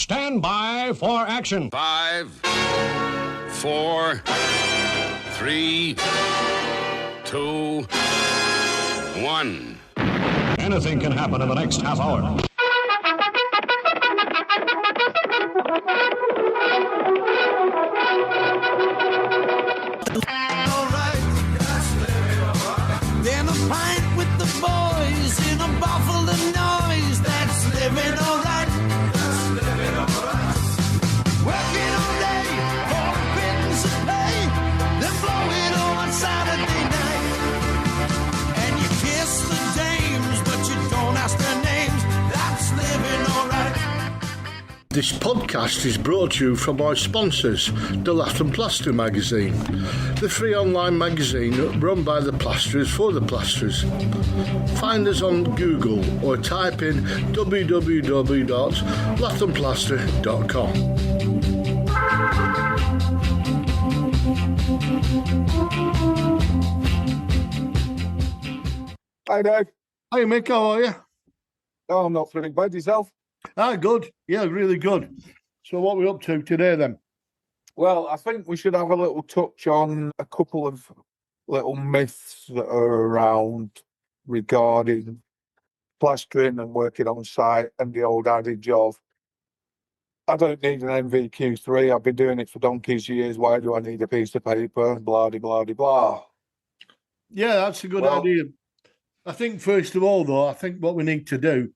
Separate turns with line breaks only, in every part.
Stand by for action.
5, 4, 3, 2, 1.
Anything can happen in the next half hour.
In a pint with the boys, in a bottle of noise, that's living alright. That's living alright. Working all day for a pittance of pay, then blow it on Saturday night. And you kiss the dames, but you don't ask their names. That's living alright.
This podcast is brought to you from our sponsors, the Lath and Plaster magazine, the free online magazine run by the plasterers for the plasterers. Find us on Google or type in www.lathandplaster.com.
Hi, Dave.
Hi Mick, how are you?
Oh, I'm not feeling bad. Yourself?
Good. Yeah, really good. So what are we up to today then?
Well, I think we should have a little touch on a couple of little myths that are around regarding plastering and working on site, and the old adage of, I don't need an MVQ3, I've been doing it for donkey's years, why do I need a piece of paper? Blah, blah, blah, blah.
Yeah, that's a good idea. I think first of all, though, I think what we need to do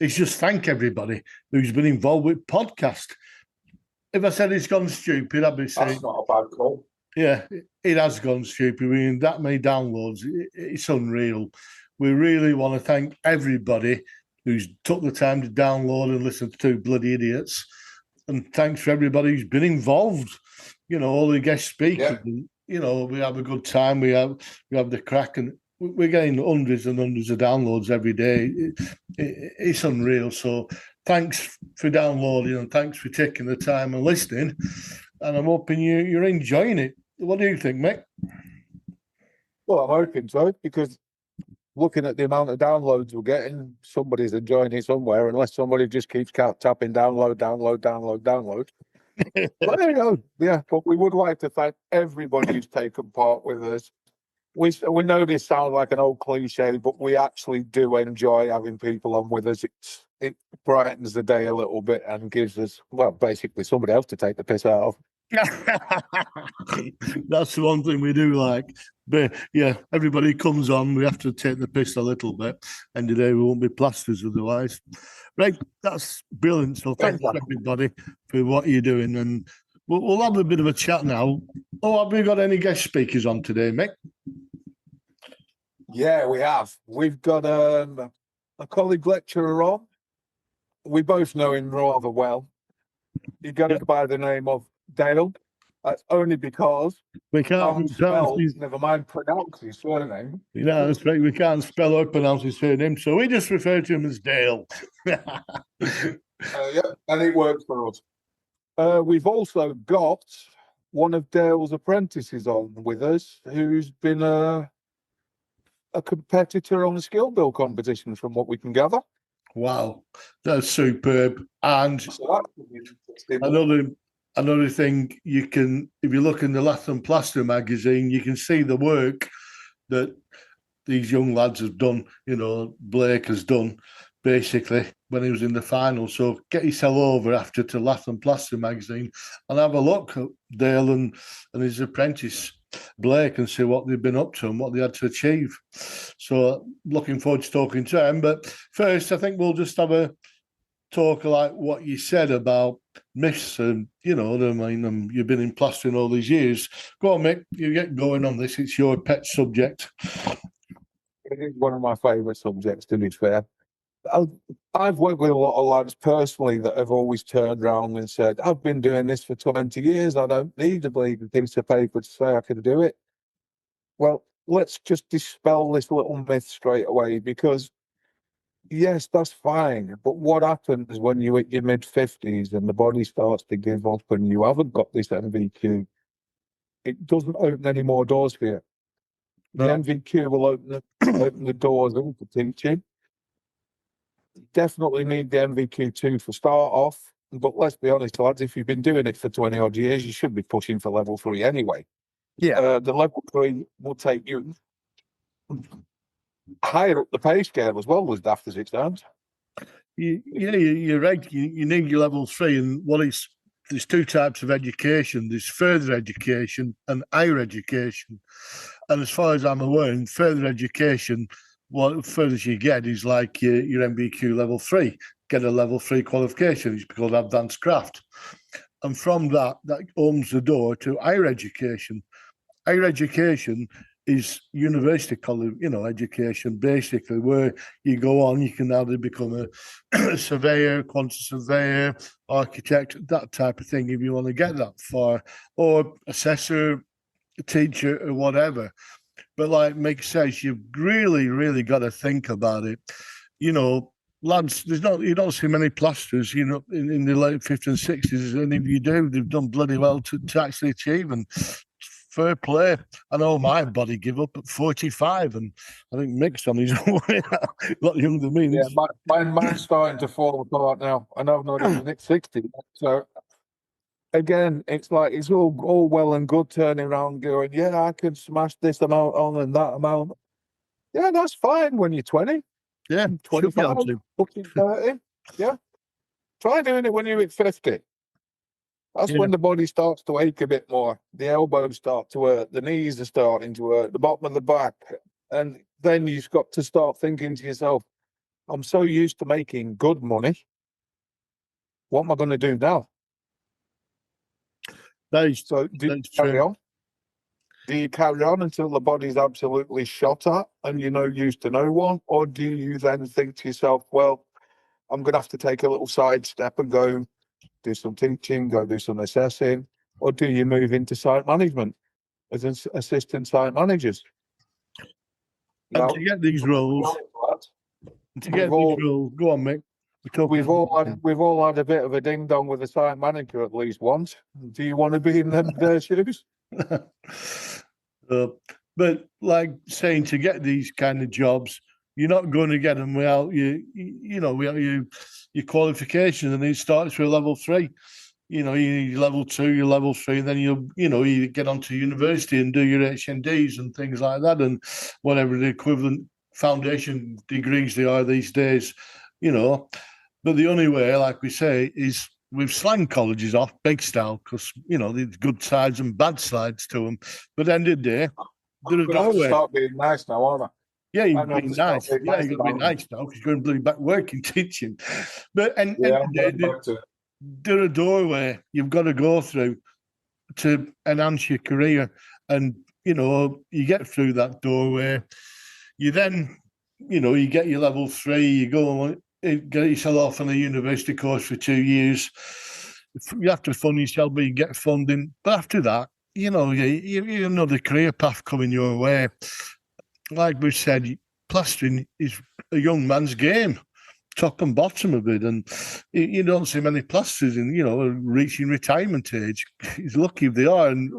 is just thank everybody who's been involved with podcast. If I said it's gone stupid, I'd be saying...
That's not a bad call.
Yeah, it has gone stupid. I mean, that many downloads, it's unreal. We really want to thank everybody who's took the time to download and listen to two bloody idiots. And thanks for everybody who's been involved. You know, all the guest speakers. Yeah. You know, we have a good time. We have the crack, and we're getting hundreds and hundreds of downloads every day. It's unreal. So thanks for downloading and thanks for taking the time and listening. And I'm hoping you're enjoying it. What do you think, Mick?
Well, I'm hoping so, because looking at the amount of downloads we're getting, somebody's enjoying it somewhere, unless somebody just keeps tapping download. But there you go. Yeah, but we would like to thank everybody who's taken part with us. We know this sounds like an old cliche, but we actually do enjoy having people on with us. It brightens the day a little bit and gives us, well, basically somebody else to take the piss out of.
That's the one thing we do like. But yeah, everybody comes on, we have to take the piss a little bit. End of the day, we won't be plasters otherwise. Right, that's brilliant. So thanks everybody for what you're doing. And we'll have a bit of a chat now. Oh, have we got any guest speakers on today, Mick?
Yeah, we have. We've got a colleague lecturer on. We both know him rather well. He goes by the name of Dale. That's only because
we can't
never mind pronounce his surname.
Yeah, that's right. We can't spell or pronounce his surname, so we just refer to him as Dale.
Yeah, and it works for us. We've also got one of Dale's apprentices on with us, who's been a competitor on the skill build competition, from what we can gather.
Wow, that's superb. And so another thing, you can, if you look in the Lath and Plaster magazine, you can see the work that these young lads have done. You know, Blake has done basically when he was in the final. So get yourself over after to Lath and Plaster magazine and have a look at Dale and his apprentice Blake and see what they've been up to and what they had to achieve. So looking forward to talking to him. But first, I think we'll just have a talk like what you said about myths and, you know, I mean, you've been in plastering all these years. Go on, Mick, you get going on this. It's your pet subject.
It is one of my favourite subjects, to be fair. I've worked with a lot of lads personally that have always turned around and said, I've been doing this for 20 years. I don't need a bleeding piece of paper to say I can do it. Well, let's just dispel this little myth straight away, because yes, that's fine. But what happens when you hit your mid-50s and the body starts to give up and you haven't got this MVQ? It doesn't open any more doors for you. The MVQ will open the doors into teaching. Definitely need the MVQ2 for start off. But let's be honest, lads, if you've been doing it for 20 odd years, you should be pushing for level 3 anyway.
Yeah.
The level 3 will take you higher up the pay scale as well, as daft as it sounds.
You're right. You need your level 3, and there's two types of education. There's further education and higher education. And as far as I'm aware, in further education, what furthest you get is like your MBQ level 3. Get a level 3 qualification. It's called advanced craft. And from that opens the door to higher education. Higher education is university college, education, basically, where you go on, you can either become a surveyor, quantity surveyor, architect, that type of thing, if you want to get that far, or assessor, teacher, or whatever. But like Mick says, you've really, really got to think about it. Lads, you don't see many plasterers, in the late 50s and 60s, and if you do, they've done bloody well to actually achieve, and fair play. I know my body give up at 45, and I think Mick's on his way a lot younger than me.
Yeah, mine's starting to fall apart now. I know I'm not even 60. So, again, it's like it's all well and good turning around going, yeah, I can smash this amount on and that amount. Yeah, that's fine when you're 20.
Yeah,
25, fucking 30. Yeah. Try doing it when you're at 50. That's when the body starts to ache a bit more. The elbows start to hurt. The knees are starting to hurt. The bottom of the back. And then you've got to start thinking to yourself, I'm so used to making good money. What am I going to do now? Do you carry on? Do you carry on until the body's absolutely shot at and you're no use to no one? Or do you then think to yourself, well, I'm going to have to take a little side step and go do some teaching, go do some assessing? Or do you move into site management as an assistant site managers?
And to get these roles, go on, Mick.
We've all had a bit of a ding dong with a site manager at least once. Do you want to be in their shoes?
But like saying, to get these kind of jobs, you're not going to get them without your qualification, and it starts with level 3. You need level 2, your level 3, and then you get onto university and do your HNDs and things like that, and whatever the equivalent foundation degrees they are these days. But the only way, like we say, is we've slang colleges off big style, because there's good sides and bad sides to them. But at the end of the day, there's no way.
Start being nice now, aren't I?
Yeah, you've got to be nice. Yeah, you've got to be nice now, because you're going to be back working, teaching. But there's a doorway you've got to go through to enhance your career, and you get through that doorway. You then, you get your level 3. You go and get yourself off on a university course for 2 years. You have to fund yourself, but you get funding. But after that, you another career path coming your way. Like we said, plastering is a young man's game, top and bottom of it. And you don't see many plasterers reaching retirement age. He's lucky if they are. And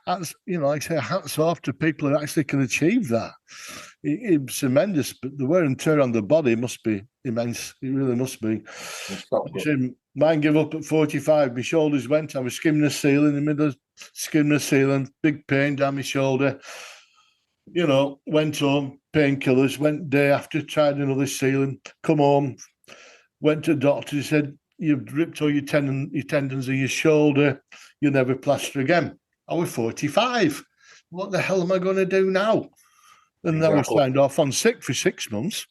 that's, like I say, hats off to people who actually can achieve that. It's tremendous, but the wear and tear on the body must be immense. It really must be. Mine gave up at 45. My shoulders went. I was skimming the ceiling, in the middle of skimming the ceiling, big pain down my shoulder. Went home, painkillers, went day after, tried another ceiling, come home, went to the doctor. He said, you've ripped all your tendons in your shoulder. You'll never plaster again. I was 45. What the hell am I going to do now? And then we signed off on sick for 6 months.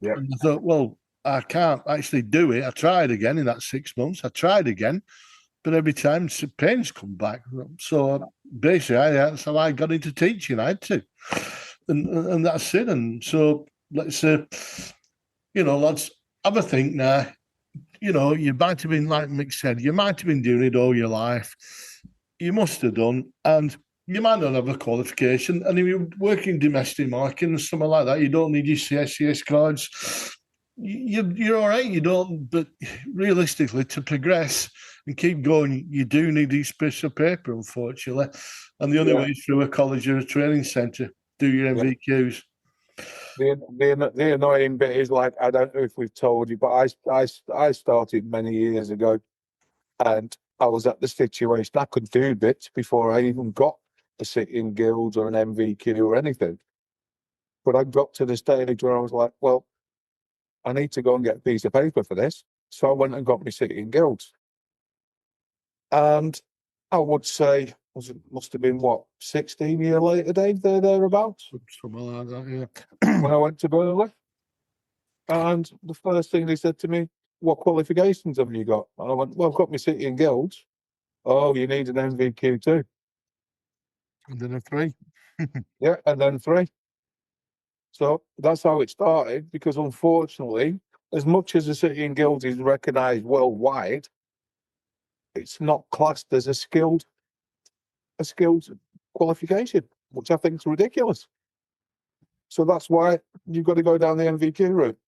Yeah.
And I thought, well, I can't actually do it. I tried again in that 6 months. I tried again, but every time pains come back. So basically, that's how I got into teaching. I had to, and that's it. And so let's lads, have a think now. You might have been, like Mick said, you might have been doing it all your life. You must have done, and you might not have a qualification. And if you're working domestic marketing or something like that, you don't need your CSCS cards. You're all right. You don't, but realistically, to progress and keep going, you do need these bits of paper, unfortunately. And the only way is through a college or a training centre. Do your MVQs.
The annoying bit is, like, I don't know if we've told you, but I started many years ago And I was at the situation I could do bits before I even got a sitting guilds or an MVQ or anything. But I got to the stage where I was like, well, I need to go and get a piece of paper for this. So I went and got my sitting guilds. And I would say, must have been, 16 years later, Dave, thereabouts?
Something like that, yeah.
When I went to Burnley. And the first thing they said to me, what qualifications have you got? And I went, well, I've got my sitting guilds. Oh, you need an MVQ too.
And then a 3.
Yeah, and then 3. So that's how it started, because unfortunately, as much as the sitting guild is recognised worldwide, it's not classed as a skilled qualification, which I think is ridiculous. So that's why you've got to go down the MVQ route.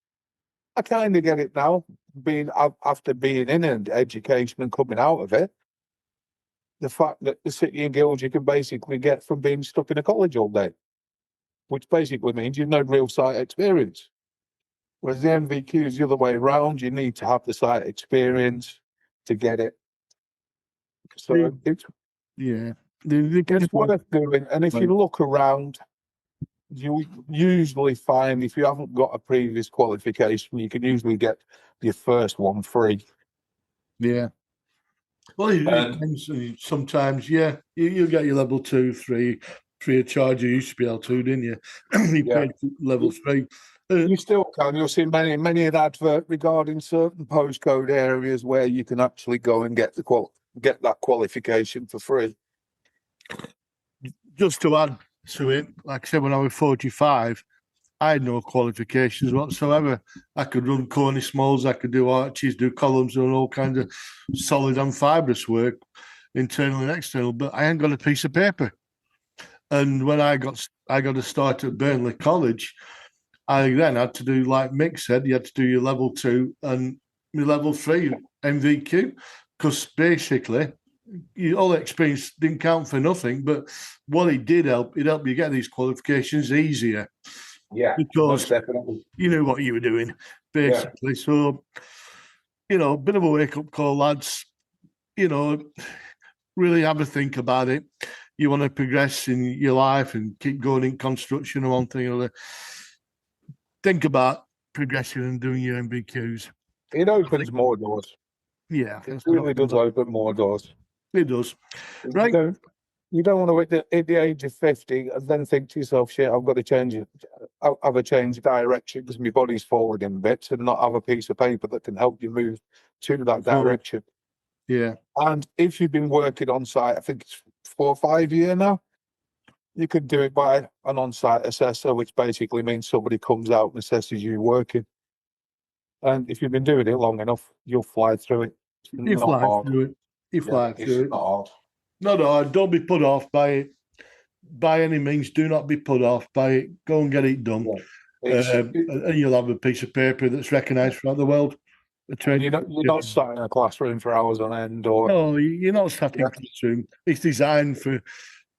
I kind of get it now, after being in education and coming out of it. The fact that the sitting guild you can basically get from being stuck in a college all day, which basically means you've no real site experience. Whereas the MVQ is the other way around. You need to have the site experience to get it. So it's worth doing. And if you look around, you usually find if you haven't got a previous qualification, you can usually get your first one free.
Yeah. Well, sometimes, yeah, you get your level 2, 3 free of charge. You used to be able to, didn't you? You paid level 3.
You still can. You'll see many an advert regarding certain postcode areas where you can actually go and get that qualification for free.
Just to add to it, like I said, when I was 45, I had no qualifications whatsoever. I could run cornice molds, I could do arches, do columns, and all kinds of solid and fibrous work, internal and external, but I ain't got a piece of paper. And when I got to start at Burnley College, I then had to do, like Mick said, you had to do your level 2 and your level 3 MVQ, because basically all the experience didn't count for nothing, but what it did help, it helped you get these qualifications easier.
Yeah,
because you knew what you were doing, basically. Yeah. So, a bit of a wake-up call, lads. Really have a think about it. You want to progress in your life and keep going in construction or one thing or other. Think about progressing and doing your MVQs.
It opens more doors.
Yeah.
It really does open more doors.
It does. Right.
You don't want to hit the age of 50 and then think to yourself, shit, I've got to change it. Have a change of direction because my body's forward in bits, and not have a piece of paper that can help you move to that direction.
Yeah.
And if you've been working on site, I think it's 4 or 5 years now, you could do it by an on-site assessor, which basically means somebody comes out and assesses you working. And if you've been doing it long enough, you'll fly through it.
You fly through it. It's not
hard.
No, don't be put off by it. By any means, do not be put off by it. Go and get it done. Yeah. And you'll have a piece of paper that's recognised throughout the world.
You're not sat in a classroom for hours on end.
No, you're not sat in a classroom. It's designed for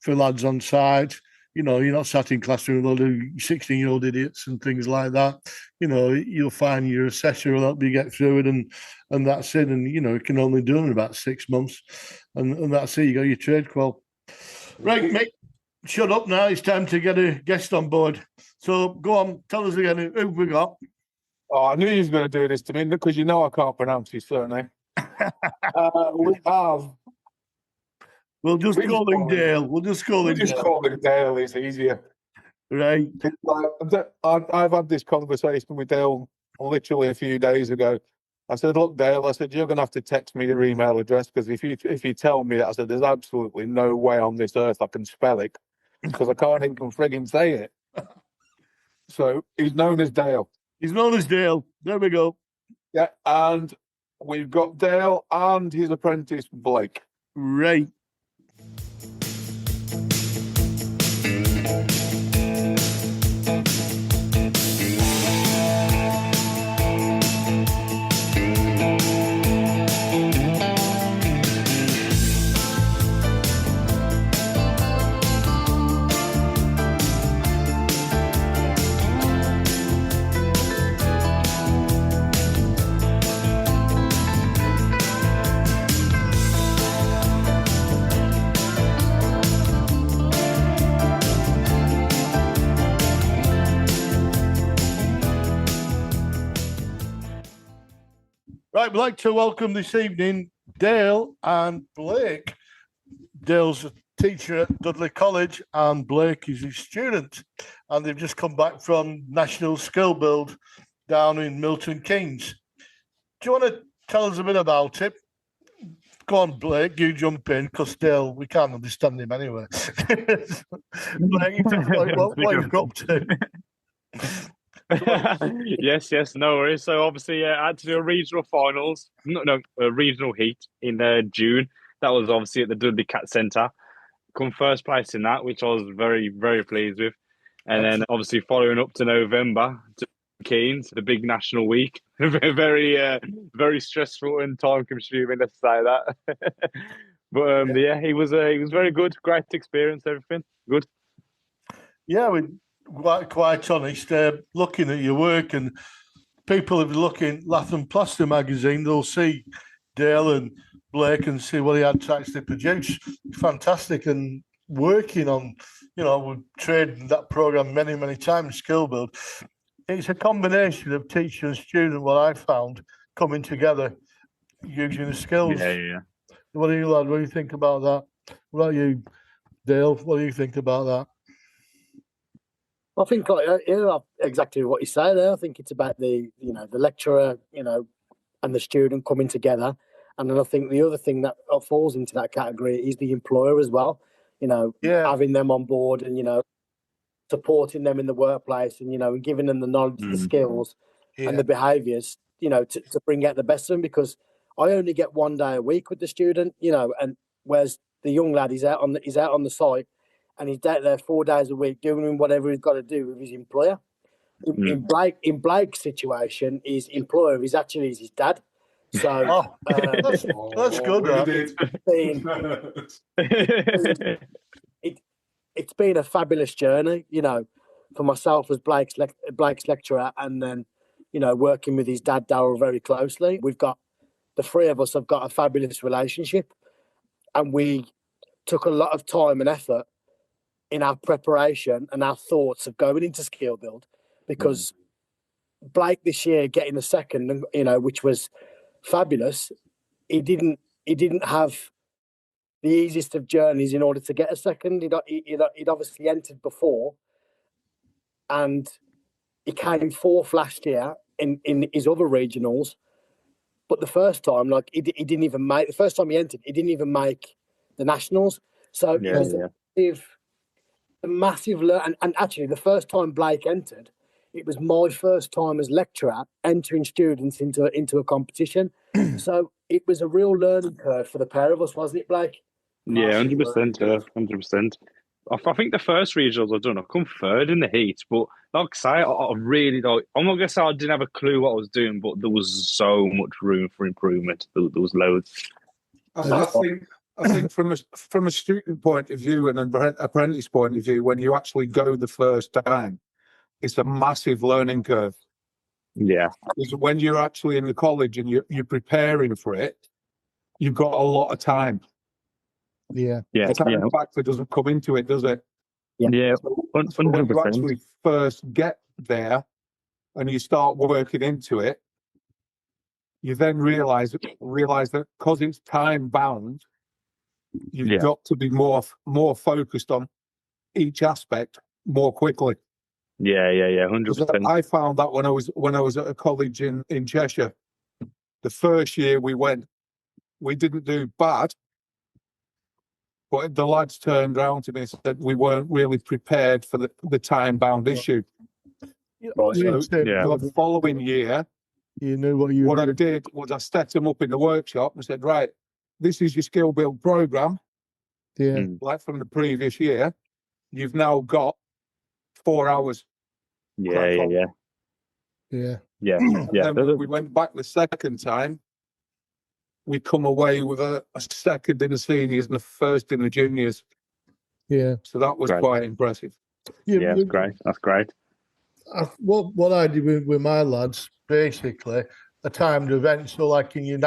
lads on site. You're not sat in classroom with a load of 16-year-old idiots and things like that. You'll find your assessor will help you get through it, and that's it. And, you can only do it in about 6 months. And that's it. You got your trade qual. Right, Mick, shut up now. It's time to get a guest on board. So go on, tell us again who we got.
Oh, I knew you was going to do this to me because I can't pronounce his surname. We have...
We'll just call him Dale. We'll just call him
Dale. It's easier.
Right.
I've had this conversation with Dale literally a few days ago. I said, look, Dale, you're going to have to text me your email address, because if you tell me that, I said, there's absolutely no way on this earth I can spell it, because I can't even frigging say it. So he's known as Dale.
He's known as Dale. There we go.
Yeah, and we've got Dale and his apprentice, Blake.
Right. Right, we'd like to welcome this evening Dale and Blake. Dale's a teacher at Dudley College and Blake is his student. And they've just come back from National Skill Build down in Milton Keynes. Do you want to tell us a bit about it? Go on, Blake, you jump in, because Dale, we can't understand him anyway. Blake, you tell us what you've got up to.
Yes, no worries. So obviously, I had to do a regional finals, a regional heat in June. That was obviously at the Dudley Cat Centre. Come first place in that, which I was very, very pleased with. And then obviously following up to November to Keynes, the big national week. Very, very stressful and time consuming. Let's say that. But yeah, he was very good. Great experience. Everything good.
Yeah, we quite honest. Looking at your work, and people if you look in Latham Plaster magazine, they'll see Dale and Blake and see what he had to actually produce. Fantastic, and working on, we've traded that program many times. Skill Build. It's a combination of teacher and student. What I found coming together using the skills.
Yeah.
What do you, lad? What do you think about that? What about you, Dale? What do you think about that?
I think exactly what you say there. I think it's about the lecturer, and the student coming together. And then I think the other thing that falls into that category is the employer as well. Having them on board and, supporting them in the workplace and, giving them the knowledge, the skills and the behaviours, to bring out the best of them, because I only get 1 day a week with the student, and whereas the young lad is out on the site and he's out there 4 days a week doing whatever he's got to do with his employer. In Blake's situation, his employer is actually his dad. So
that's good.
It's been a fabulous journey, for myself as Blake's lecturer, and then, working with his dad, Darryl, very closely. The three of us have got a fabulous relationship, and we took a lot of time and effort in our preparation and our thoughts of going into Skill Build, because Blake this year getting a second, which was fabulous. He didn't have the easiest of journeys in order to get a second. He'd obviously entered before, and he came fourth last year in his other regionals. But the first time, he didn't even make. The first time he entered, he didn't even make the nationals. So it was a massive learn. And actually, the first time Blake entered, it was my first time as lecturer entering students into a competition. So it was a real learning curve for the pair of us, wasn't it, Blake?
Yeah, 100%. 100%. I think the first regionals I've done, I've come third in the heat, but like I say, I really don't. I'm not gonna say I didn't have a clue what I was doing, but there was so much room for improvement. There was loads.
I think from a student point of view and an apprentice point of view, when you actually go the first time, it's a massive learning curve.
Yeah.
Because when you're actually in the college and you're preparing for it, you've got a lot of time.
Yeah.
Time factor doesn't come into it, does it?
Yeah.
So when you actually first get there and you start working into it, you then realise that because it's time bound, you've got to be more focused on each aspect more quickly.
Yeah, 100%.
I found that when I was at a college in Cheshire, the first year we went, we didn't do bad, but the lads turned around to me and said we weren't really prepared for the time-bound issue. So the following year,
you knew what
I did was I set them up in the workshop and said, right, this is your skill build program.
Yeah.
Like from the previous year, you've now got 4 hours.
Yeah.
And then when we went back the second time, we come away with a second in the seniors and a first in the juniors.
Yeah.
So that was quite impressive.
Yeah, that's great. That's great.
What I did with my lads, basically, a timed event. So, like in your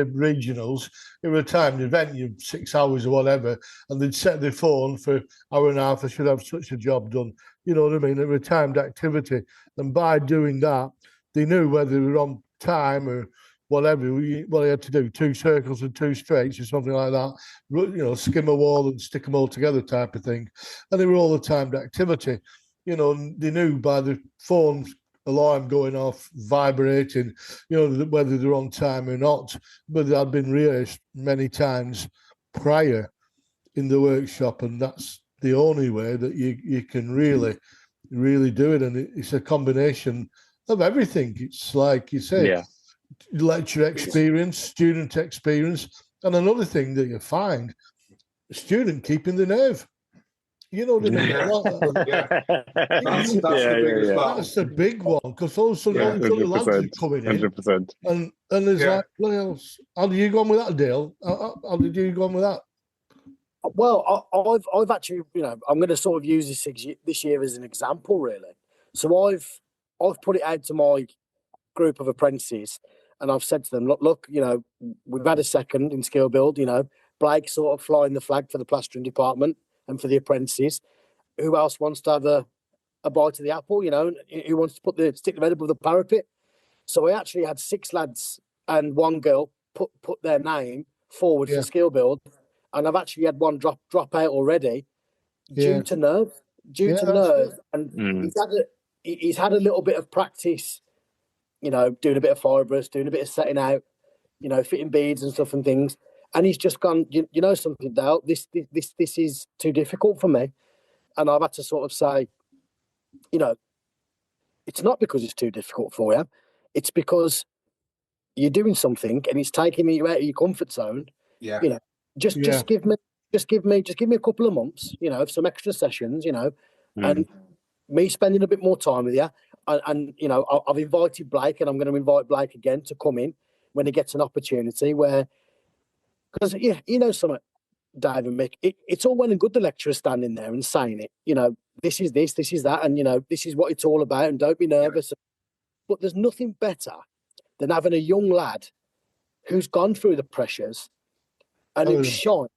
regionals, it was a timed event, you 6 hours or whatever, and they'd set their phone for an hour and a half. I should have such a job done. You know what I mean? It was a timed activity, and by doing that, they knew whether they were on time or whatever. He had to do 2 circles and 2 straights or something like that. Skim a wall and stick them all together type of thing. And they were all the timed activity. And they knew by the phone's alarm going off, vibrating, whether they're on time or not. But they had been rehearsed many times prior in the workshop, and that's the only way that you can really do it. And it's a combination of everything. It's like you say, lecture experience, student experience, and another thing that you find, a student keeping the nerve. You know what I mean? That's the big one, because all of a sudden all these other lads are coming in,
100%.
and there's like, what else? How did you go on with that, Dale? How did you go on with that?
Well, I've actually, I'm going to sort of use this year as an example, really. So I've put it out to my group of apprentices, and I've said to them, look, we've had a second in skill build. Blake sort of flying the flag for the plastering department and for the apprentices. Who else wants to have a bite of the apple? Who wants to stick the head above the parapet? So I actually had 6 lads and 1 girl put their name forward for skill build. And I've actually had one drop out already due to nerves. And he's had a little bit of practice, doing a bit of fibrous, doing a bit of setting out, fitting beads and stuff and things. And he's just gone, you know something, Dale, this is too difficult for me. And I've had to sort of say, it's not because it's too difficult for you. It's because you're doing something and it's taking you out of your comfort zone. Yeah. Just give me a couple of months, some extra sessions, and me spending a bit more time with you. And I've invited Blake, and I'm going to invite Blake again to come in when he gets an opportunity. Because something, Dave and Mick, it's all well and good the lecturer standing there and saying it. This is this is that, and this is what it's all about. And don't be nervous. But there's nothing better than having a young lad who's gone through the pressures. And who's shone,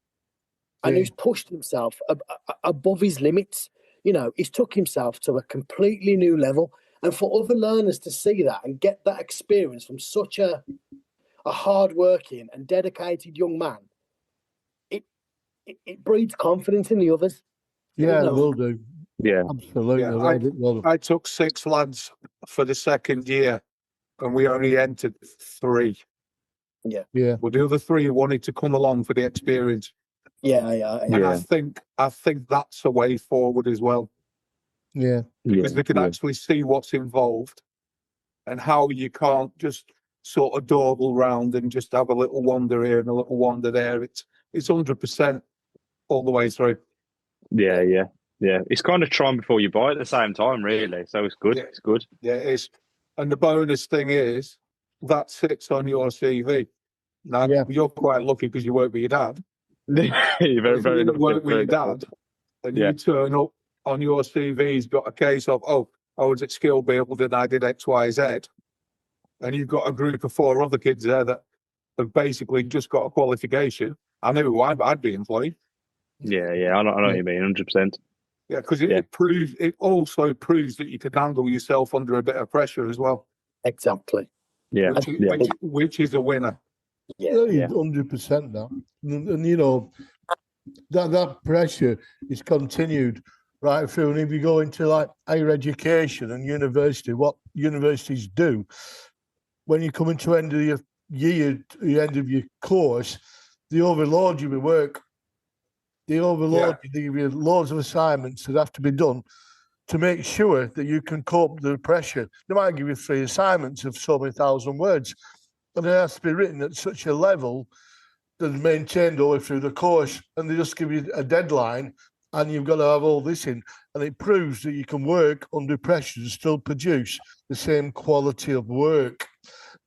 and who's pushed himself above his limits. He's took himself to a completely new level. And for other learners to see that and get that experience from such a hard-working and dedicated young man, it breeds confidence in the others.
Yeah, it will do.
Yeah,
absolutely.
Yeah, I took 6 lads for the second year, and we only entered 3.
Yeah.
Well, the other 3 wanted to come along for the experience.
Yeah.
And I think that's a way forward as well.
Yeah.
Because they can actually see what's involved and how you can't just sort of dawdle round and just have a little wander here and a little wander there. It's 100% all the way through.
Yeah. It's kind of trying before you buy at the same time, really. So it's good.
Yeah.
It's good.
Yeah, it is. And the bonus thing is, that sits on your CV. Now, you're quite lucky because you work with your dad.
You're very, very lucky.
Work with your dad, and you turn up on your CV's got a case of, I was at skill build and I did X, Y, Z. And you've got a group of 4 other kids there that have basically just got a qualification. I knew I'd be employed.
Yeah, I know what you mean, 100%.
Yeah, because it also proves that you can handle yourself under a bit of pressure as well.
Exactly.
Yeah,
which is a winner.
Yeah, 100% now. And that pressure is continued right through. And if you go into like higher education and university, what universities do, when you come into end of your year, the end of your course, they overload you with work. They overload you, they give you loads of assignments that have to be done to make sure that you can cope with the pressure. They might give you 3 assignments of so many thousand words, and it has to be written at such a level that's maintained all the way through the course, and they just give you a deadline, and you've got to have all this in, and it proves that you can work under pressure and still produce the same quality of work.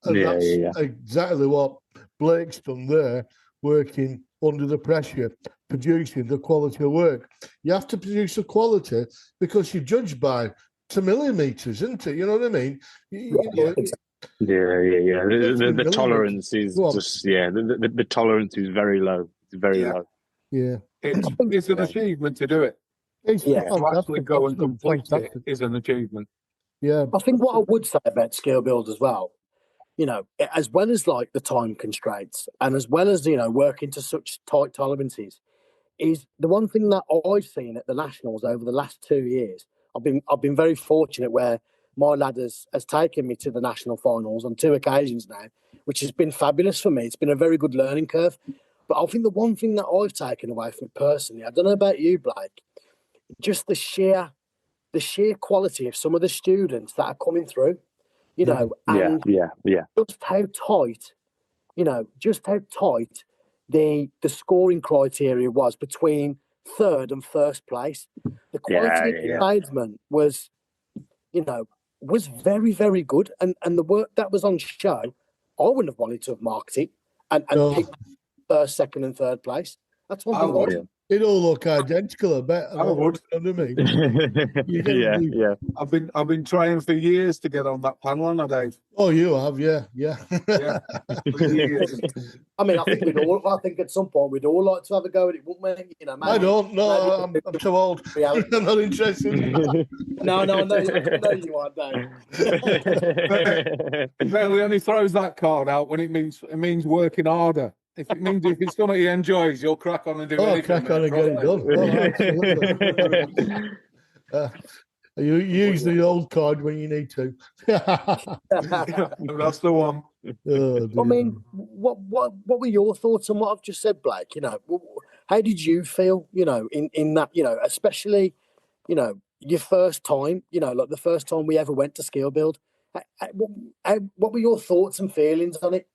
And that's exactly what Blake's done there, working under the pressure, producing the quality of work. You have to produce the quality because you're judged by to millimeters, isn't it? You know what I mean?
The tolerance is just the tolerance is very low. It's very low.
Yeah,
it's an achievement to do it. To actually go and complete it is an achievement.
Yeah,
I think what I would say about skill build as well you know, as well as like the time constraints and as well as, you know, working to such tight tolerances, is the one thing that I've seen at the Nationals over the last 2 years. I've been very fortunate where my lad has taken me to the national finals on 2 occasions now, which has been fabulous for me. It's been a very good learning curve. But I think the one thing that I've taken away from it personally, I don't know about you, Blake, just the sheer quality of some of the students that are coming through, you know, and just how tight, you know, just how tight the scoring criteria was between third and first place. The quality of the tradesman was, you know, was very, very good. And the work that was on show, I wouldn't have wanted to have marked it and picked first, second and third place. That's one thing.
It all look identical, I bet.
I would.
You know what I mean?
Yeah.
I've been trying for years to get on that panel, haven't I, Dave?
Oh, you have, yeah.
For years.
I mean, I think at some point we'd all like to have a go at it, wouldn't we? You know, maybe,
I don't know. I'm too old. I'm not interested.
No, you aren't, Dave.
He only throws that card out when it means working harder. If it's something he enjoys, you'll crack on and do anything.
Crack on and get it done. You use the old card when you need to.
That's the one.
I mean, what were your thoughts on what I've just said, Blake? You know, how did you feel, you know, in that, you know, especially, you know, your first time, you know, like the first time we ever went to Skill Build? What were your thoughts and feelings on it?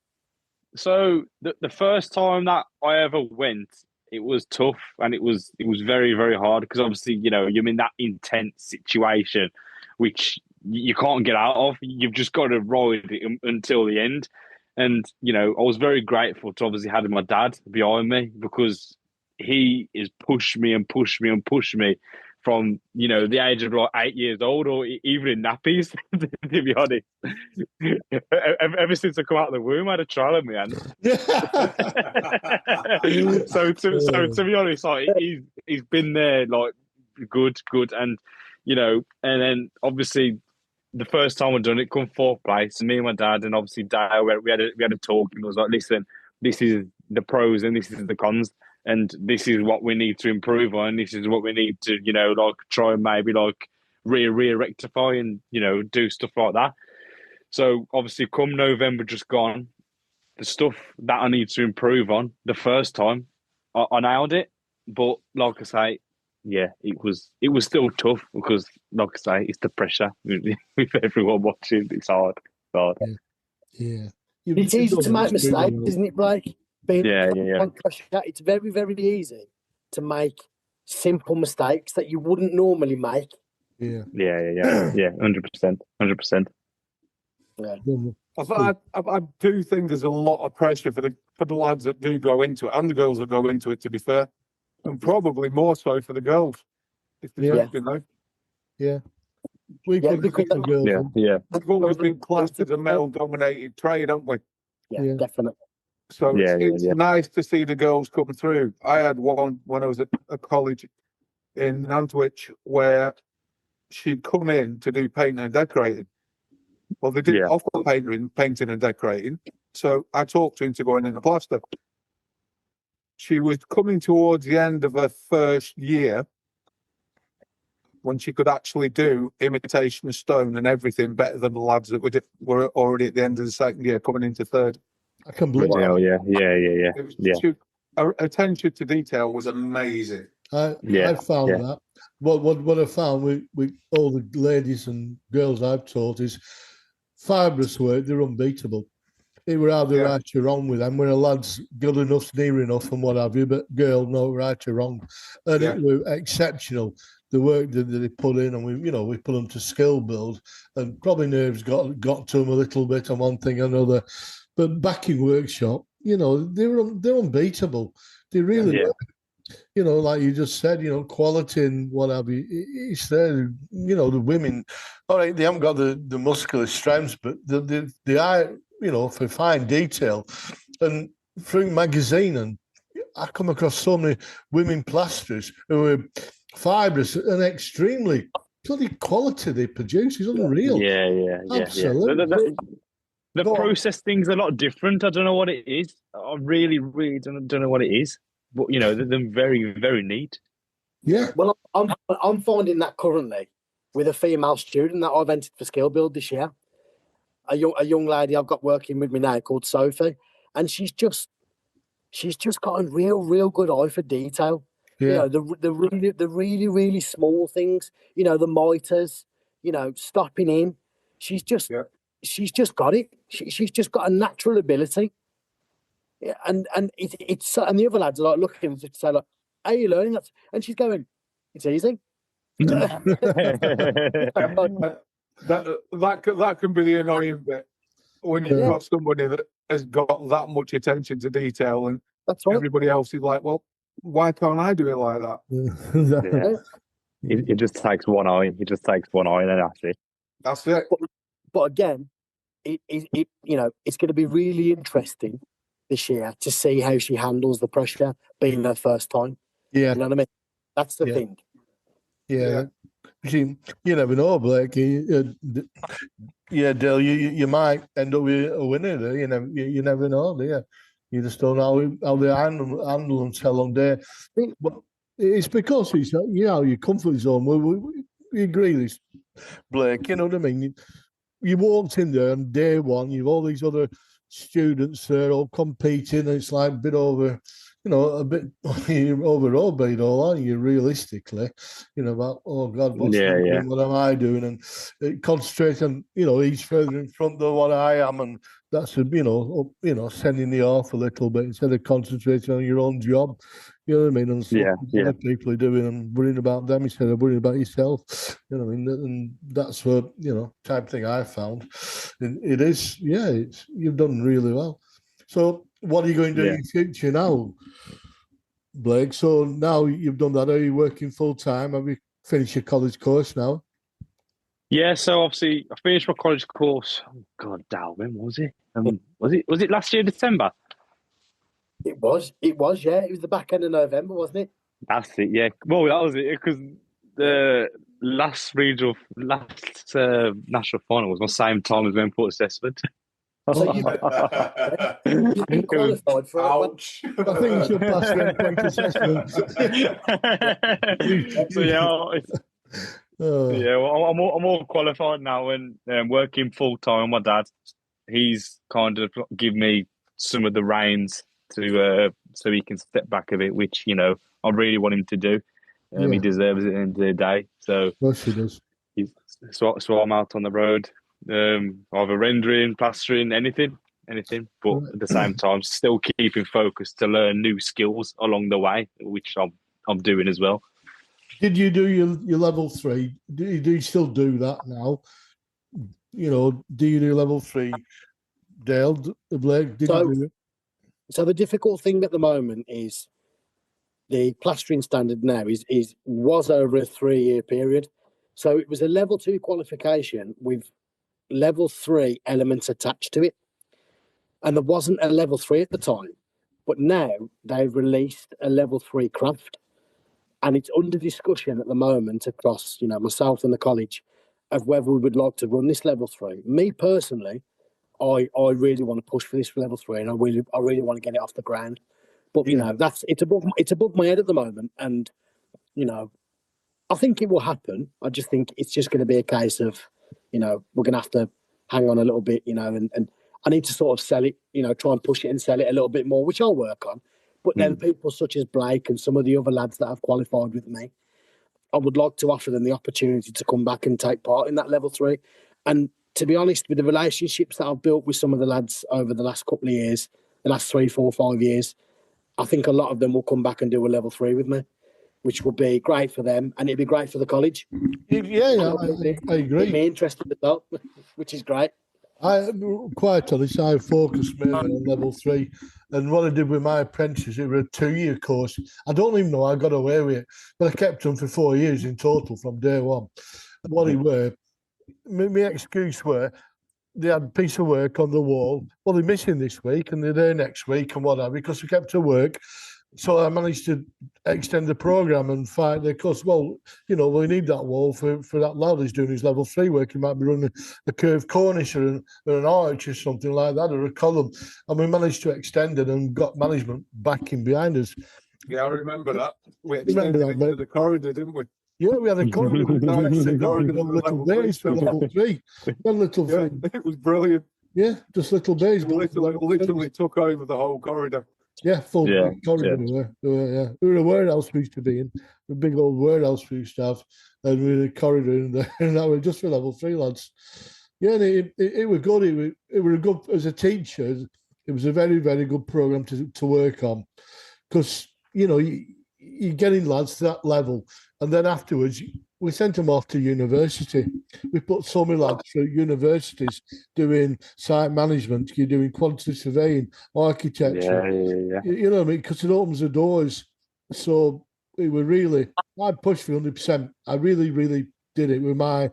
So the first time that I ever went, it was tough and it was very, very hard because obviously, you know, you're in that intense situation, which you can't get out of. You've just got to ride it until the end. And, you know, I was very grateful to obviously having my dad behind me because he has pushed me from, you know, the age of like 8 years old or even in nappies, to be honest. Ever since I come out of the womb, I had a trial in my hand. So to be honest, like he's been there like good. And, you know, and then obviously the first time I'd done it, come fourth place, and me and my dad and obviously Dale, we had a talk and I was like, listen, this is the pros and this is the cons. And this is what we need to improve on. This is what we need to, you know, like try and maybe like rectify and, you know, do stuff like that. So obviously come November just gone, the stuff that I need to improve on the first time, I nailed it. But like I say, yeah, it was still tough because like I say, it's the pressure with everyone watching. It's hard.
Yeah.
It's easy to make mistakes, isn't it, Blake?
Yeah.
It's very, very easy to make simple mistakes that you wouldn't normally make.
Yeah. 100%.
Yeah.
I do think there's a lot of pressure for the lads that do go into it and the girls that go into it, to be fair, and probably more so for the girls. If the truth, you know.
Yeah. We've
always been classed as a male-dominated trade, haven't we?
Yeah, definitely.
So it's nice to see the girls come through. I had one when I was at a college in Nantwich where she'd come in to do painting and decorating. Well, they didn't offer painting and decorating, so I talked her into going into plaster. She was coming towards the end of her first year when she could actually do imitation of stone and everything better than the lads that were already at the end of the second year coming into third.
I can believe it.
Yeah. Her attention to detail was amazing.
I found that. What I found with all the ladies and girls I've taught is fibrous work, they're unbeatable. It were either right or wrong with them. When a lad's good enough, near enough, and what have you, but girl, no, right or wrong. And it was exceptional. The work that they put in, and we put them to skill build, and probably nerves got to them a little bit on one thing or another. But backing workshop, they're unbeatable. They really were. Like you just said, quality and what have you. It's there. The women, all right, they haven't got the muscular strengths, but they are, for fine detail. And through magazine, and I come across so many women plasterers who are fibrous and extremely bloody quality they produce is unreal.
Yeah.
Absolutely.
The process thing's a lot different. I don't know what it is. I really, really don't know what it is. But they're very, very neat.
Yeah.
Well, I'm finding that currently with a female student that I've entered for Skill Build this year. A young lady I've got working with me now called Sophie, and she's just got a real good eye for detail.
Yeah.
The really, really small things. The miters. Stopping in. She's just got it. She's just got a natural ability. Yeah, and it's and the other lads are like looking to say like, "How are you learning that?" And she's going, "It's easy."
That can be the annoying bit when you've got somebody that has got that much attention to detail, and
that's right.
Everybody else is like, "Well, why can't I do it like that?"
It just takes one eye. It just takes one eye, and then that's it.
That's it.
But again, it's going to be really interesting this year to see how she handles the pressure being her first time.
Yeah.
You know what I mean? That's the thing.
Yeah. You never know, Blake. Dale, you might end up with a winner there. You never know, do you? You just don't know how they handle themselves on day. But it's because it's your comfort zone. We agree this, Blake. You know what I mean? You walked in there on day one. You've all these other students there all competing, and it's like a bit over. A bit overall, aren't you? Realistically, about God, what am I doing? And concentrate on, he's further in front than what I am, and that's sending the off a little bit instead of concentrating on your own job. You know what I mean? And other people are doing and worrying about them instead of worrying about yourself. You know what I mean? And that's what type of thing I found. And it is, you've done really well. So, what are you going to do in the future now, Blake? So now you've done that. Are you working full time? Have you finished your college course now?
Yeah. So obviously, I finished my college course. Oh God, Dal, when was it? Was it last year, December?
It was. Yeah. It was the back end of November, wasn't it?
That's it. Yeah. Well, that was it because the last national final was the same time as when put assessment.
So you qualified for
Ouch.
I think you should pass the endpoint assessment.
I'm all qualified now and working full time. My dad, he's kind of give me some of the reins to so he can step back a bit, which I really want him to do. He deserves it at the end of the day. So
of course he does.
So I'm out on the road. Either rendering, plastering, anything. But at the same time, still keeping focused to learn new skills along the way, which I'm doing as well.
Did you do your level 3? Do you still do that now? Do you do level 3, Dale, Blake? Did you do it?
So the difficult thing at the moment is the plastering standard now was over a 3-year period. So it was a level 2 qualification with level 3 elements attached to it. And there wasn't a level 3 at the time. But now they've released a level 3 craft. And it's under discussion at the moment across, myself and the college of whether we would like to run this level 3. Me personally, I really want to push for this level 3 and I really want to get it off the ground. But it's above my head at the moment. And, I think it will happen. I just think it's just going to be a case of, we're going to have to hang on a little bit, and I need to sort of sell it, try and push it and sell it a little bit more, which I'll work on. But then people such as Blake and some of the other lads that have qualified with me, I would like to offer them the opportunity to come back and take part in that level 3. And to be honest, with the relationships that I've built with some of the lads over the last couple of years, the last 3, 4, 5 years, I think a lot of them will come back and do a level 3 with me, which would be great for them, and it'd be great for the college.
Yeah, I agree.
Me interested as well, which is great.
Quite honest, I focused mainly on level 3, and what I did with my apprentices, it was a 2-year course. I don't even know I got away with it, but I kept them for 4 years in total from day one. What it were, my excuse were, they had a piece of work on the wall. Well, they're missing this week, and they're there next week, and whatever, because we kept to work. So I managed to extend the program and fight the course. Well, we need that wall for that lad who's doing his level 3 work. He might be running a curved cornice or an arch or something like that, or a column. And we managed to extend it and got management backing behind us.
Yeah, I remember that. We extended it into the corridor, didn't we?
Yeah, we had a corridor. Little bays for level 3.
It was brilliant.
Yeah, just little bays.
Literally took over the whole corridor.
Yeah, full corridor. We were a warehouse we used to be in, a big old warehouse we used to have, and we had a corridor in there, and that was just for level 3 lads. Yeah, and it was good. It was good as a teacher. It was a very, very good program to work on, because you're getting lads to that level, and then afterwards we sent them off to university. We put so many lads through universities doing site management, you're doing quantity surveying, architecture.
Yeah.
You know what I mean? Because it opens the doors. So it was really, I pushed for 100%. I really, really did it with my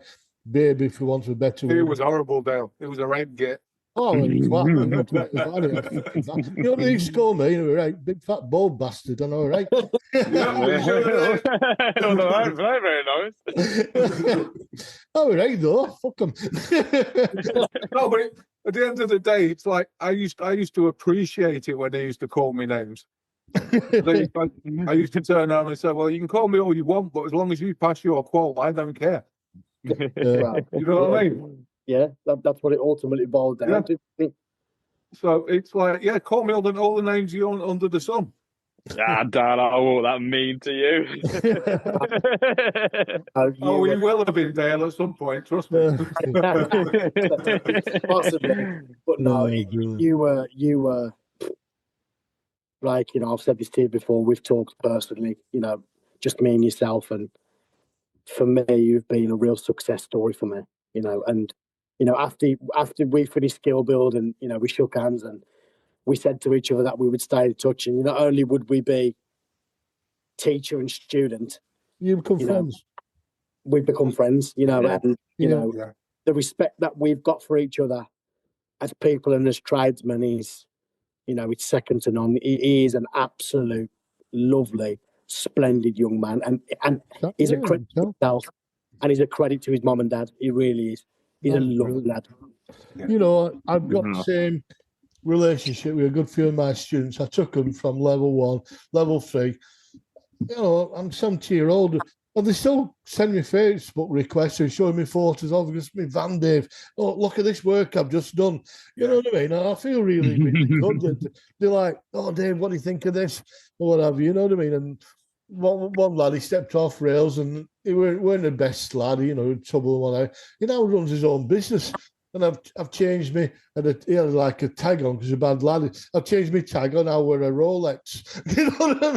baby, for want of a better word.
It was horrible, Dale. It was a red gate.
Oh, it was you know what they used to call me? Right, big fat bald bastard. I know, right?
Very nice.
Oh, right though. Fuck them.
No, but at the end of the day, it's like I used to appreciate it when they used to call me names. I used to turn around and say, "Well, you can call me all you want, but as long as you pass your qual, I don't care." You know what I mean?
Yeah, that's what it ultimately boiled down to.
So it's like, call me all the names you want under the sun.
Ah, Dan, I won't that mean to you.
You will have been there at some point, trust me.
Possibly, but no, you were like, I've said this to you before. We've talked personally, just me and yourself, and for me, you've been a real success story for me. And after we finished skill build, and we shook hands and we said to each other that we would stay in touch, and not only would we be teacher and student,
you become friends.
We've become friends, and the respect that we've got for each other as people and as tradesmen is, it's second to none. He is an absolute lovely, splendid young man, and he's a credit to himself, and he's a credit to his mum and dad. He really is. He's a lovely lad.
I've got the same relationship with a good few of my students. I took them from level 1, level 3. I'm 70 years old, and they still send me Facebook requests and showing me photos of me Van Dave. Oh, look at this work I've just done. You know what I mean? And I feel really, really good. They're like, "Oh, Dave, what do you think of this?" Or whatever. You know what I mean? And one lad, he stepped off rails, and he weren't the best lad, trouble. He now runs his own business, and I've changed me, and he had like a tag on because he's a bad lad. I've changed my tag on. I wear a Rolex. You know what I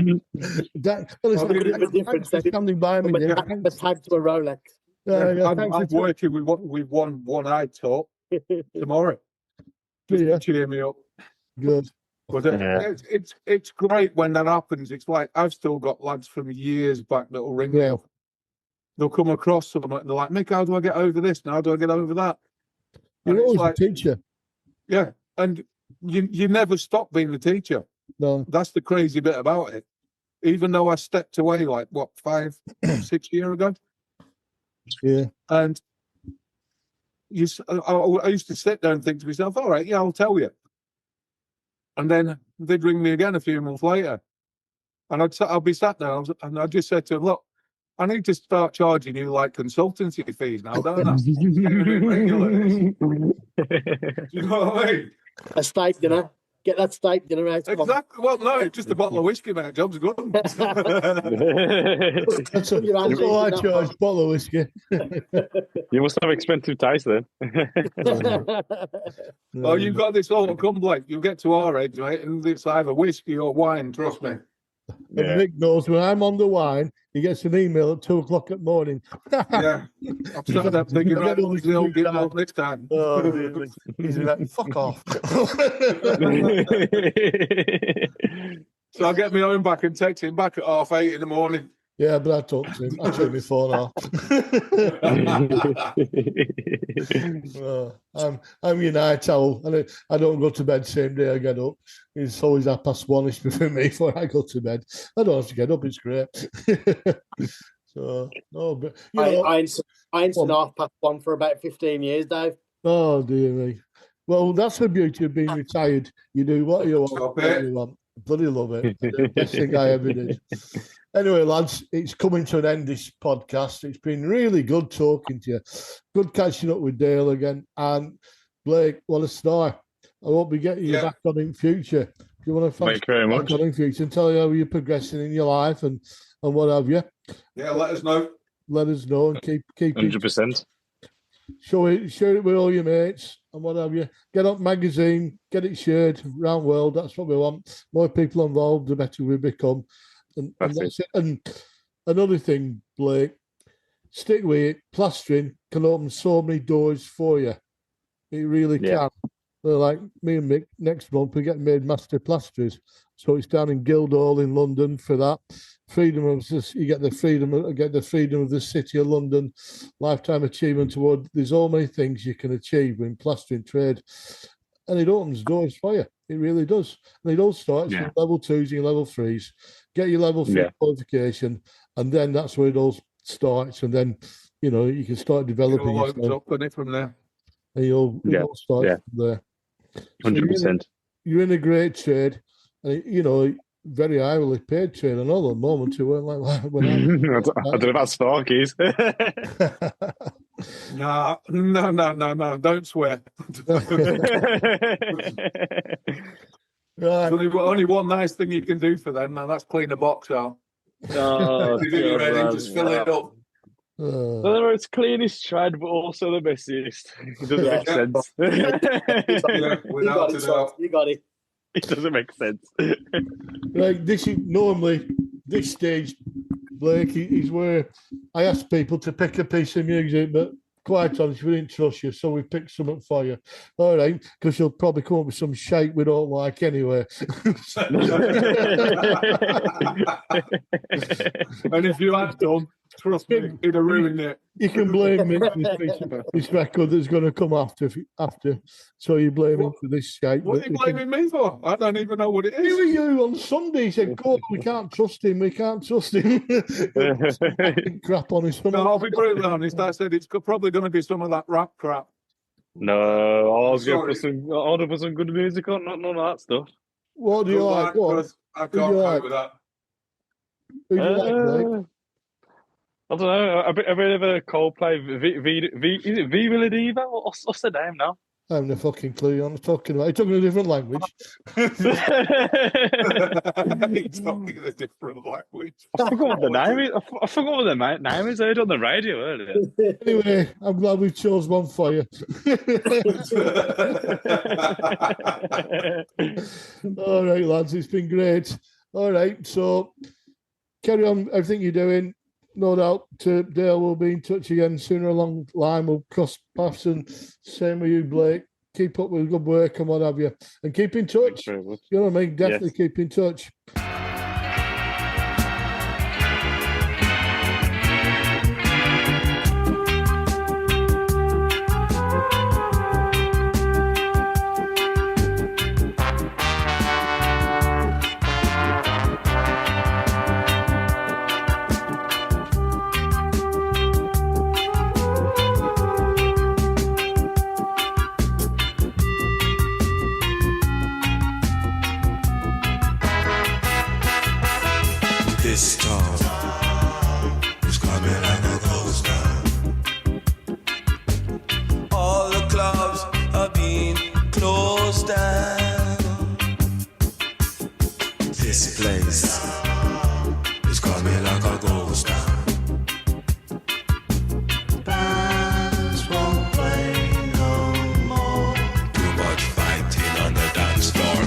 mean? Standing by me.
The tag to a Rolex.
I'm working with one eye top tomorrow. Just to cheer me up.
Good.
But it's great when that happens. It's like I've still got lads from years back that will ring me up. They'll come across something and they're like, "Mick, how do I get over this? And how do I get over that?"
You're always a teacher.
Yeah, and you never stop being a teacher.
No,
that's the crazy bit about it. Even though I stepped away 5, 6 years ago.
Yeah,
and I used to sit there and think to myself, "All right, I'll tell you." And then they'd ring me again a few months later. And I'd be sat there and I just said to them, "Look, I need to start charging you consultancy fees now, don't I?" You know what I mean?
A steak dinner. Get that steak dinner out.
Exactly. Well, no, just a bottle of whiskey, mate. Job's good.
That's all I charge, bottle of whiskey.
You must have expensive taste then.
Oh, you've got this all come, Blake. You'll get to our age, mate, and it's either whiskey or wine, trust me.
And Mick knows when I'm on the wine, he gets an email at 2:00 in the morning.
Yeah. I'm sat there thinking, right, they'll get up next time.
Oh, dear. He's like, fuck off.
So I'll get my own back and text him back at 8:30 in the morning.
Yeah, but I talked to him. I turned my phone off. I'm your night owl, and I don't go to bed same day I get up. It's always 1:30 for me before I go to bed. I don't have to get up. It's great. So no, but you know,
I ain't seen 1:30 for about 15 years, Dave.
Oh dear me. Well, that's the beauty of being retired. You do what you want. Bloody love it. The best thing I ever did. Anyway, lads, it's coming to an end, this podcast. It's been really good talking to you. Good catching up with Dale again. And Blake, what a star. I hope we get you back on in future. If you want to
Thank you very much.
on in future and tell you how you're progressing in your life and what have you.
Yeah, let us know.
Let us know and keep
100%.
Share it with all your mates and what have you. Get up magazine, get it shared around the world. That's what we want. More people involved, the better we become. And that's it. And another thing, Blake, stick with it. Plastering can open so many doors for you. It really can. So like me and Mick, next month we get made master plasterers. So it's down in Guildhall in London for that. You get the freedom of the city of London, lifetime achievement award. There's so many things you can achieve in plastering trade, and it opens doors for you. It really does. And it all starts with level 2s and level 3s. Get your level 3 qualification, and then that's where it all starts. And then you can start developing.
It all opens up from there.
And it all starts from there.
100%.
You're in a great trade, and very highly paid trade. I know at the moment you weren't like when
I don't know about Sparkies.
No, don't swear.
Right.
Only one nice thing you can do for them, and that's clean the box out.
Oh,
just fill it up.
Whether it's cleanest trade, but also the messiest. It doesn't make sense.
Without a doubt.
You got it.
It doesn't make sense.
Like this is normally this stage, Blake, is where I ask people to pick a piece of music, but quite honest, we didn't trust you, so we picked something for you. All right, because you'll probably come up with some shite we don't like anyway.
And if you had done, trust me, it'd have ruined it.
You can blame me for this record that's going to come after. So you blame him for this shite.
What are you blaming me for? I don't even know what it is.
Who were you on Sunday? He said, "God, we can't trust him. We can't trust him." Crap on his.
No, I'll be brutally honest. I said it's probably going to be some of that rap crap.
No, I was going to put some good music on, not none of that stuff.
What do you like? What?
I can't cope with that.
Who do you like, Blake?
I don't know. A bit of a Coldplay. Is it Viva La Diva? What's the name now?
I have no fucking clue. I'm talking about. You're talking a different language.
He's talking a different language.
I forgot what the name is. I forgot what the name is. I heard on the radio earlier.
Anyway, I'm glad we chose one for you. All right, lads, it's been great. All right, so carry on everything you're doing. No doubt Dale will be in touch again sooner along the line. We'll cross paths, and same with you, Blake. Keep up with good work and what have you. And keep in touch. You know what I mean? Definitely keep in touch.
This storm is coming like a ghost town. All the clubs are being closed down. This place is coming like a ghost town. Bands won't play no more. Too much fighting on the dance floor.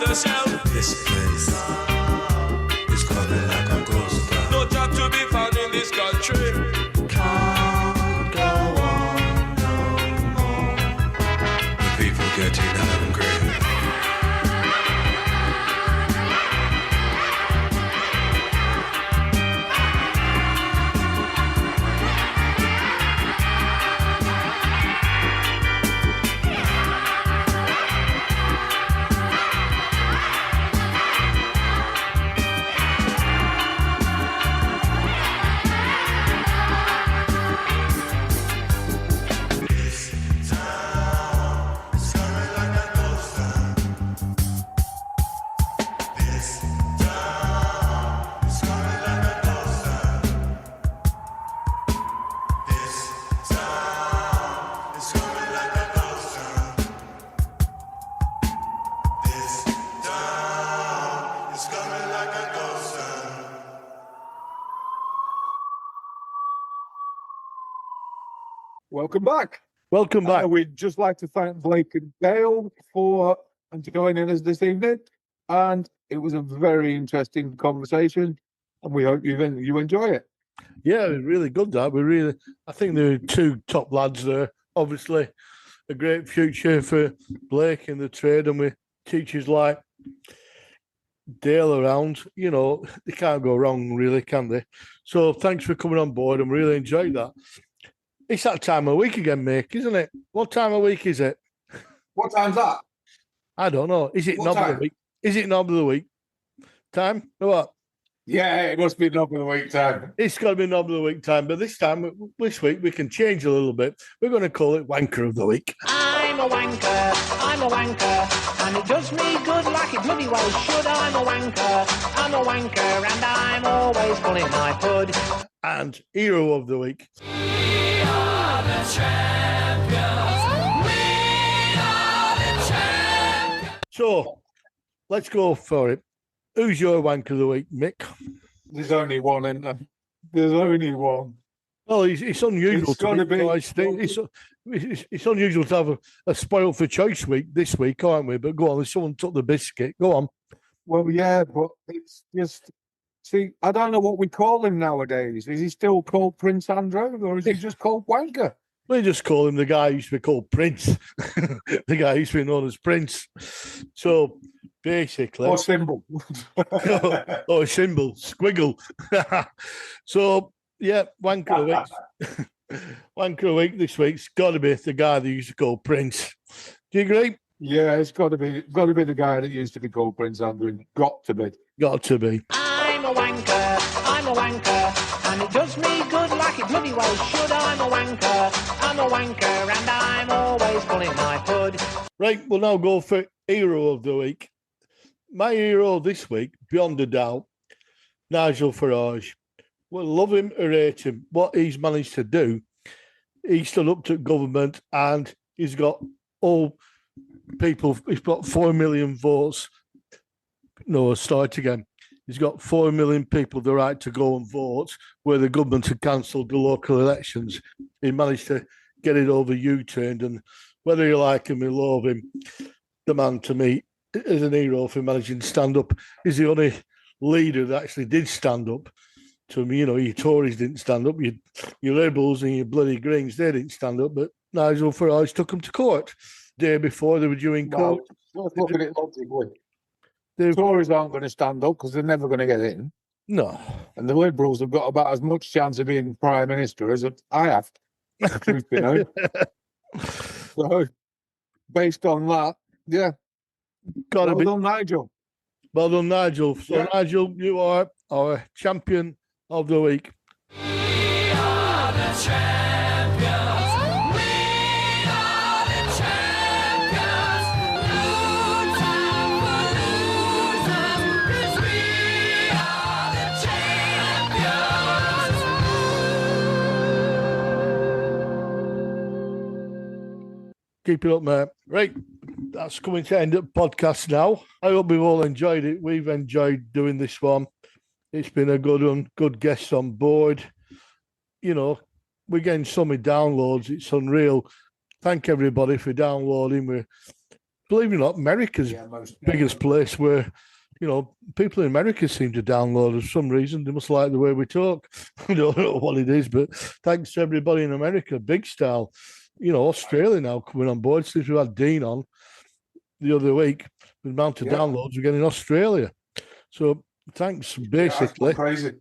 the shelf.
This place is coming like a ghost town.
No job to be found in this country.
Can't go on no more. The people getting angry.
Welcome back.
Welcome back.
We'd just like to thank Blake and Dale for joining us this evening. And it was a very interesting conversation. And we hope you enjoy it.
Yeah, it was really good, that. I think there were two top lads there. Obviously, a great future for Blake in the trade. And with teachers like Dale around, you know, they can't go wrong, really, can they? So thanks for coming on board and really enjoyed that. It's that time of week again, Mick, isn't it? What time of week is it?
What time's that?
I don't know. Is it knob of the week? Is it knob of the week? Time? Or what?
Yeah, it must be knob of the week time.
It's got to be knob of the week time, but this week, we can change a little bit. We're going to call it Wanker of the Week.
I'm a wanker, and it does me good like it bloody well should. I'm a wanker, and I'm always full in my pud.
And Hero of the Week.
We are the champions. We are the champions.
So, let's go for it. Who's your Wanker of the Week, Mick?
There's only one, isn't there? There's only one.
Well, it's unusual. It's unusual to have a spoiled for choice week this week, aren't we? But go on, if someone took the biscuit, go on.
Well, yeah, but it's just... See, I don't know what we call him nowadays. Is he still called Prince Andrew, or is he just called Wanker?
We just call him the guy who used to be called Prince. The guy who used to be known as Prince. So, basically...
Or Symbol.
or Symbol, Squiggle. So, yeah, Wanker of the Week. Wanker of the Week this week's got to be the guy that used to call Prince. Do you agree?
Yeah, it's got to be the guy that used to be called Prince Andrew. Got to be.
Got to be.
I'm a wanker, and it does me good like it bloody well should. I'm a wanker, and I'm always full in my pud.
Right, we'll now go for Hero of the Week. My hero this week, beyond a doubt, Nigel Farage. Well, love him or hate him, what he's managed to do, he stood up to government and he's got all people, he's got 4 million votes. No, start again. He's got 4 million people the right to go and vote where the government had cancelled the local elections. He managed to get it over U-turned, and whether you like him or love him, the man to me is an hero for managing to stand up. He's the only leader that actually did stand up to me. You know, your Tories didn't stand up, your Liberals and your bloody Greens, they didn't stand up, but Nigel Farage took them to court. Day before they were due in court.
Let's look at it logically. The Tories aren't going to stand up because they're never going to get in.
No.
And the Liberals have got about as much chance of being Prime Minister as I have. Truth be known. So, based on that, yeah. Well done, Nigel.
Well done, Nigel. So, yeah. Nigel, you are our champion of the week.
We are the champions. We are the champions. No time for losers, 'cause we are the champions.
Keep it up, mate. Right, that's coming to end of the podcast now. I hope we've all enjoyed it. We've enjoyed doing this one. It's been a good one, good guests on board. You know, we're getting so many downloads. It's unreal. Thank everybody for downloading. We're believe it or not, America's biggest place where, you know, people in America seem to download us for some reason. They must like the way we talk. I don't know what it is, but thanks to everybody in America, big style. You know, Australia now coming on board since we had Dean on the other week. The amount of downloads we get in Australia. So thanks, basically.
Crazy.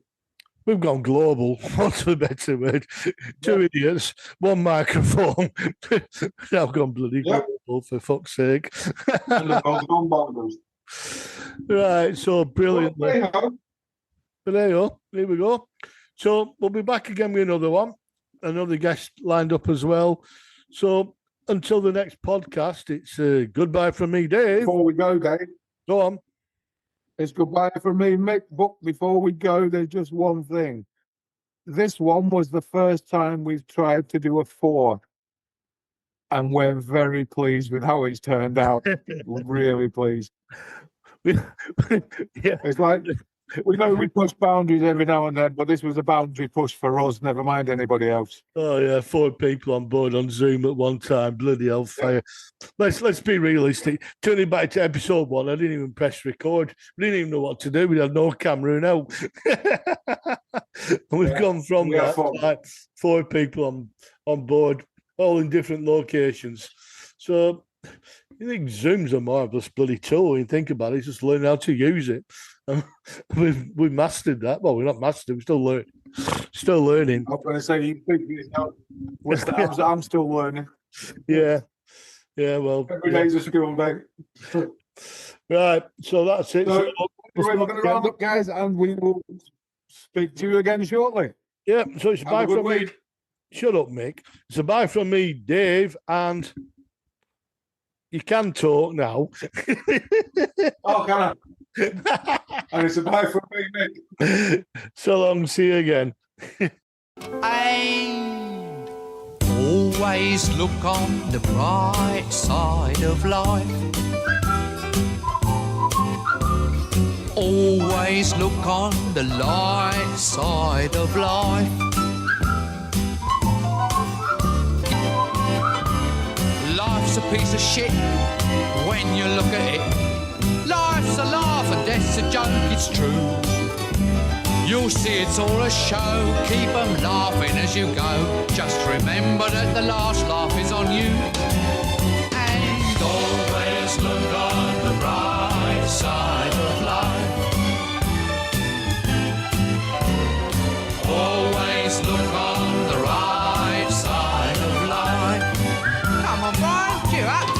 We've gone global. What's the better word? Two idiots, one microphone. Now gone bloody global, for fuck's sake. Right, so brilliant. But there you go. Here we go. So we'll be back again with another one. Another guest lined up as well. So until the next podcast, it's goodbye from me, Dave.
Before we go, Dave.
Go on.
It's goodbye from me, Mick. But before we go, there's just one thing. This one was the first time we've tried to do a 4. And we're very pleased with how it's turned out. We're really pleased. It's like, we know we push boundaries every now and then, but this was a boundary push for us, never mind anybody else.
Oh yeah, 4 people on board on Zoom at one time. Bloody hellfire. Let's be realistic. Turning back to episode 1, I didn't even press record. We didn't even know what to do. We had no camera now. And we've gone from that to like 4 people on board, all in different locations. So you think Zoom's a marvellous bloody tool when you think about it. It's just learning how to use it. We've mastered that. Well, we're not mastered. We're still learning. Still learning.
I'm going to say I'm still learning.
Yeah. Well,
every day's a school day.
Right. So that's it.
So we're going to round up, guys, and we will speak to you again shortly.
Yeah. So it's bye from me. Shut up, Mick. It's a bye from me, Dave, and you can talk now.
Oh, can I? And it's a bye from me, Mick.
So long, see you again.
And always look on the bright side of life. Always look on the light side of life. Life's a piece of shit when you look at it. Life's a laugh and death's a joke, it's true. You'll see it's all a show, keep them laughing as you go. Just remember that the last laugh is on you. And always look on the bright side of life. Always look on the right side of life. Come on, Brian, cheer up.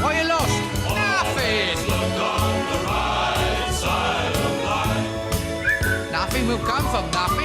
What you lost? Nothing. Look on the right side of life. Nothing will come from nothing.